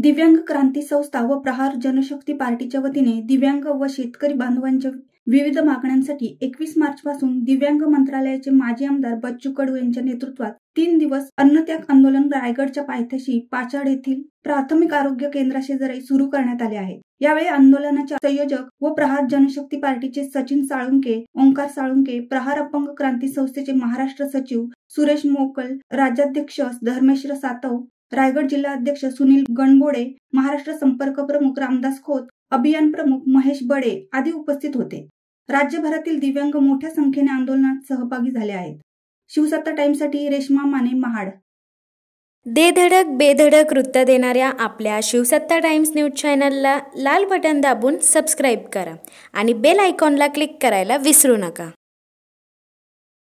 दिव्यांग क्रांती संस्था व प्रहार जनशक्ती पार्टीच्या वतीने दिव्यांग व शेतकरी बांधवांच्या विविध मागण्यांसाठी 21 मार्च पासून दिव्यांग मंत्रालयाचे माजी आमदार बच्चू कडू यांच्या नेतृत्वात 3 दिवस अन्नत्याग आंदोलन रायगडच्या पायथ्याशी पाचाड येथील प्राथमिक आरोग्य केंद्राशेजारी सुरू करण्यात आले आहे। यावेळी आंदोलनाचे संयोजक व प्रहार जनशक्ती पार्टीचे सचिन साळुंके, ओंकार साळुंके, प्रहार अपंग क्रांती संस्थेचे महाराष्ट्र सचिव सुरेश मोकल, राज्याध्यक्ष धर्मेश्वर सातव, रायगड जिल्हा अध्यक्ष सुनील गणबोडे, महाराष्ट्र संपर्क प्रमुख रामदास खोत, अभियान प्रमुख महेश बडे आदी उपस्थित होते। राज्यभरातील दिव्यांग मोठ्या संख्येने आंदोलनात सहभागी झाले आहेत। शिवसत्ता टाइम्ससाठी रेश्मा माने, महाड। दे धडक बेधडक वृत्त देणाऱ्या आपल्या शिवसत्ता टाइम्स न्यूज चॅनलला लाल बटन दाबून सबस्क्राईब करा आणि बेल आयकॉनला क्लिक करायला विसरू नका।